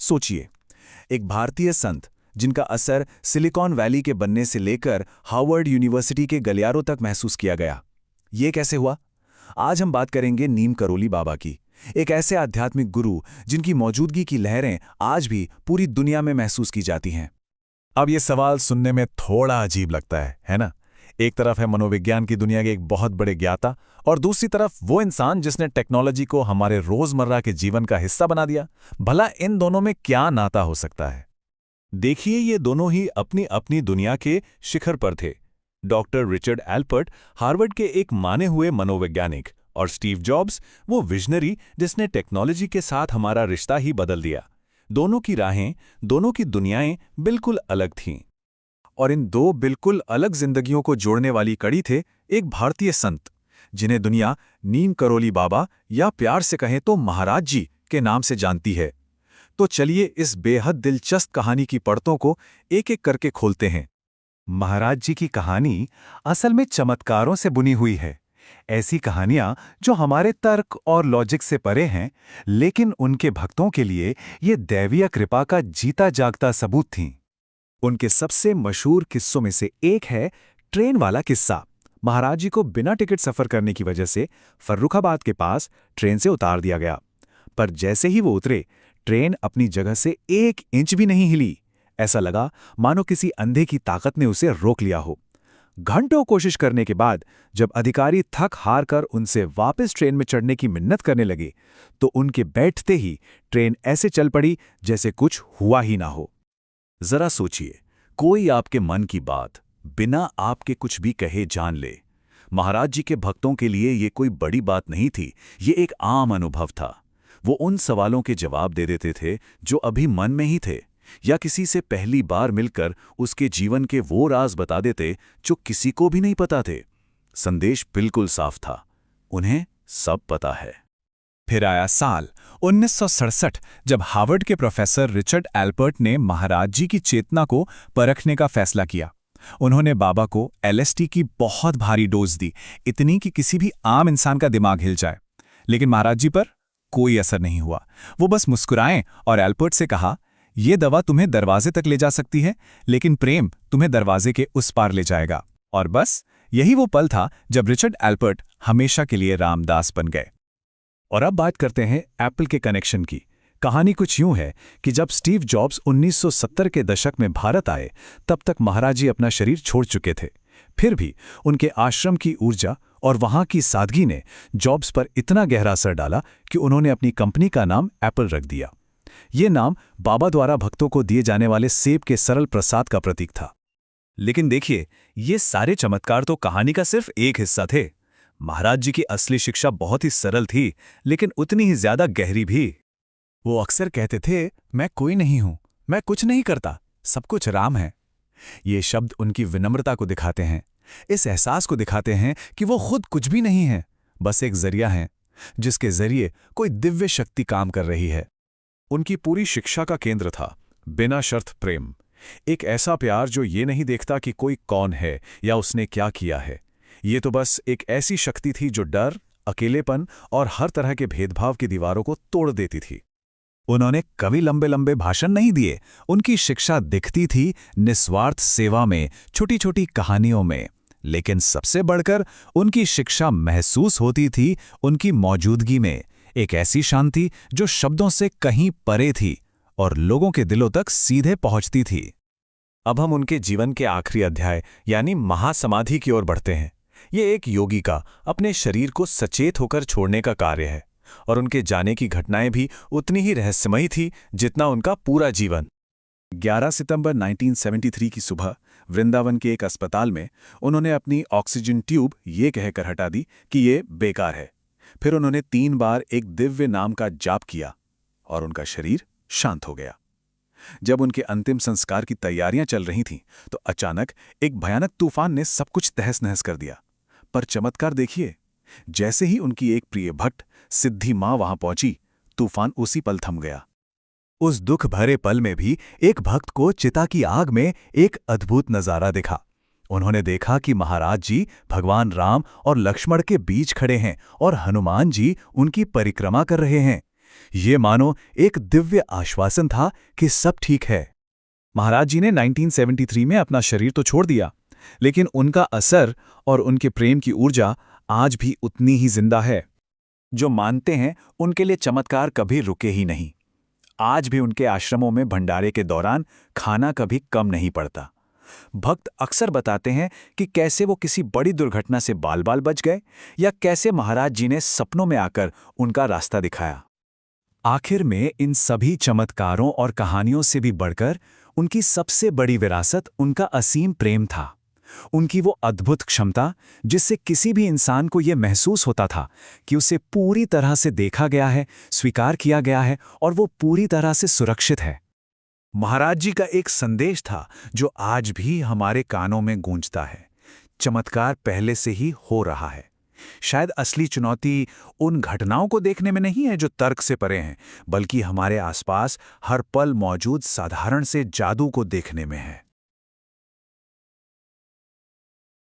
सोचिए, एक भारतीय संत जिनका असर सिलिकॉन वैली के बनने से लेकर हार्वर्ड यूनिवर्सिटी के गलियारों तक महसूस किया गया। ये कैसे हुआ? आज हम बात करेंगे नीम करोली बाबा की, एक ऐसे आध्यात्मिक गुरु जिनकी मौजूदगी की लहरें आज भी पूरी दुनिया में महसूस की जाती हैं। अब ये सवाल सुनने में थोड़ा अजीब लगता है ना? एक तरफ है मनोविज्ञान की दुनिया के एक बहुत बड़े ज्ञाता, और दूसरी तरफ वो इंसान जिसने टेक्नोलॉजी को हमारे रोजमर्रा के जीवन का हिस्सा बना दिया। भला इन दोनों में क्या नाता हो सकता है? देखिए, ये दोनों ही अपनी अपनी दुनिया के शिखर पर थे। डॉक्टर रिचर्ड एल्पर्ट हार्वर्ड के एक माने हुए मनोवैज्ञानिक, और स्टीव जॉब्स वो विजनरी जिसने टेक्नोलॉजी के साथ हमारा रिश्ता ही बदल दिया। दोनों की राहें, दोनों की दुनियाएं बिल्कुल अलग थीं। और इन दो बिल्कुल अलग जिंदगियों को जोड़ने वाली कड़ी थे एक भारतीय संत, जिन्हें दुनिया नीम करोली बाबा या प्यार से कहें तो महाराज जी के नाम से जानती है। तो चलिए इस बेहद दिलचस्प कहानी की परतों को एक एक करके खोलते हैं। महाराज जी की कहानी असल में चमत्कारों से बुनी हुई है। ऐसी कहानियां जो हमारे तर्क और लॉजिक से परे हैं, लेकिन उनके भक्तों के लिए ये दैवीय कृपा का जीता जागता सबूत थीं। उनके सबसे मशहूर किस्सों में से एक है ट्रेन वाला किस्सा। महाराज जी को बिना टिकट सफर करने की वजह से फर्रुखाबाद के पास ट्रेन से उतार दिया गया, पर जैसे ही वो उतरे, ट्रेन अपनी जगह से 1 इंच भी नहीं हिली। ऐसा लगा मानो किसी अंधे की ताकत ने उसे रोक लिया हो। घंटों कोशिश करने के बाद जब अधिकारी थक हार कर उनसे वापस ट्रेन में चढ़ने की मिन्नत करने लगे, तो उनके बैठते ही ट्रेन ऐसे चल पड़ी जैसे कुछ हुआ ही ना हो। जरा सोचिए, कोई आपके मन की बात बिना आपके कुछ भी कहे जान ले। महाराज जी के भक्तों के लिए ये कोई बड़ी बात नहीं थी, ये एक आम अनुभव था। वो उन सवालों के जवाब दे देते थे जो अभी मन में ही थे, या किसी से पहली बार मिलकर उसके जीवन के वो राज बता देते जो किसी को भी नहीं पता थे। संदेश बिल्कुल साफ था, उन्हें सब पता है। फिर आया साल 1967, जब हार्वर्ड के प्रोफेसर रिचर्ड एल्पर्ट ने महाराज जी की चेतना को परखने का फैसला किया। उन्होंने बाबा को LSD की बहुत भारी डोज दी, इतनी कि किसी भी आम इंसान का दिमाग हिल जाए। लेकिन महाराज जी पर कोई असर नहीं हुआ। वो बस मुस्कुराएं और एल्पर्ट से कहा, ये दवा तुम्हें दरवाजे तक ले जा सकती है, लेकिन प्रेम तुम्हें दरवाजे के उस पार ले जाएगा। और बस यही वो पल था जब रिचर्ड एल्पर्ट हमेशा के लिए रामदास बन गए। और अब बात करते हैं एप्पल के कनेक्शन की। कहानी कुछ यूं है कि जब स्टीव जॉब्स 1970 के दशक में भारत आए, तब तक महाराज जी अपना शरीर छोड़ चुके थे। फिर भी उनके आश्रम की ऊर्जा और वहां की सादगी ने जॉब्स पर इतना गहरा असर डाला कि उन्होंने अपनी कंपनी का नाम एप्पल रख दिया। ये नाम बाबा द्वारा भक्तों को दिए जाने वाले सेब के सरल प्रसाद का प्रतीक था। लेकिन देखिए, ये सारे चमत्कार तो कहानी का सिर्फ एक हिस्सा थे। महाराज जी की असली शिक्षा बहुत ही सरल थी, लेकिन उतनी ही ज्यादा गहरी भी। वो अक्सर कहते थे, मैं कोई नहीं हूं, मैं कुछ नहीं करता, सब कुछ राम है। ये शब्द उनकी विनम्रता को दिखाते हैं, इस एहसास को दिखाते हैं कि वो खुद कुछ भी नहीं है, बस एक जरिया है जिसके जरिए कोई दिव्य शक्ति काम कर रही है। उनकी पूरी शिक्षा का केंद्र था बिना शर्त प्रेम, एक ऐसा प्यार जो ये नहीं देखता कि कोई कौन है या उसने क्या किया है। ये तो बस एक ऐसी शक्ति थी जो डर, अकेलेपन और हर तरह के भेदभाव की दीवारों को तोड़ देती थी। उन्होंने कभी लंबे लंबे भाषण नहीं दिए, उनकी शिक्षा दिखती थी निस्वार्थ सेवा में, छोटी छोटी कहानियों में। लेकिन सबसे बढ़कर उनकी शिक्षा महसूस होती थी उनकी मौजूदगी में, एक ऐसी शांति जो शब्दों से कहीं परे थी और लोगों के दिलों तक सीधे पहुंचती थी। अब हम उनके जीवन के आखिरी अध्याय यानी महासमाधि की ओर बढ़ते हैं। ये एक योगी का अपने शरीर को सचेत होकर छोड़ने का कार्य है, और उनके जाने की घटनाएं भी उतनी ही रहस्यमयी थी जितना उनका पूरा जीवन। 11 सितंबर 1973 की सुबह वृंदावन के एक अस्पताल में उन्होंने अपनी ऑक्सीजन ट्यूब ये कहकर हटा दी कि ये बेकार है। फिर उन्होंने 3 बार एक दिव्य नाम का जाप किया और उनका शरीर शांत हो गया। जब उनके अंतिम संस्कार की तैयारियां चल रही थीं, तो अचानक एक भयानक तूफान ने सब कुछ तहस-नहस कर दिया। पर चमत्कार देखिए, जैसे ही उनकी एक प्रिय भक्त सिद्धि मां वहां पहुंची, तूफान उसी पल थम गया। उस दुख भरे पल में भी एक भक्त को चिता की आग में एक अद्भुत नजारा दिखा। उन्होंने देखा कि महाराज जी भगवान राम और लक्ष्मण के बीच खड़े हैं और हनुमान जी उनकी परिक्रमा कर रहे हैं। ये मानो एक दिव्य आश्वासन था कि सब ठीक है। महाराज जी ने 1973 में अपना शरीर तो छोड़ दिया, लेकिन उनका असर और उनके प्रेम की ऊर्जा आज भी उतनी ही जिंदा है। जो मानते हैं उनके लिए चमत्कार कभी रुके ही नहीं। आज भी उनके आश्रमों में भंडारे के दौरान खाना कभी कम नहीं पड़ता। भक्त अक्सर बताते हैं कि कैसे वो किसी बड़ी दुर्घटना से बाल बाल बच गए या कैसे महाराज जी ने सपनों में आकर उनका रास्ता दिखाया। आखिर में इन सभी चमत्कारों और कहानियों से भी बढ़कर उनकी सबसे बड़ी विरासत उनका असीम प्रेम था। उनकी वो अद्भुत क्षमता जिससे किसी भी इंसान को ये महसूस होता था कि उसे पूरी तरह से देखा गया है, स्वीकार किया गया है और वो पूरी तरह से सुरक्षित है। महाराज जी का एक संदेश था जो आज भी हमारे कानों में गूंजता है। चमत्कार पहले से ही हो रहा है। शायद असली चुनौती उन घटनाओं को देखने में नहीं है जो तर्क से परे हैं, बल्कि हमारे आसपास हर पल मौजूद साधारण से जादू को देखने में है।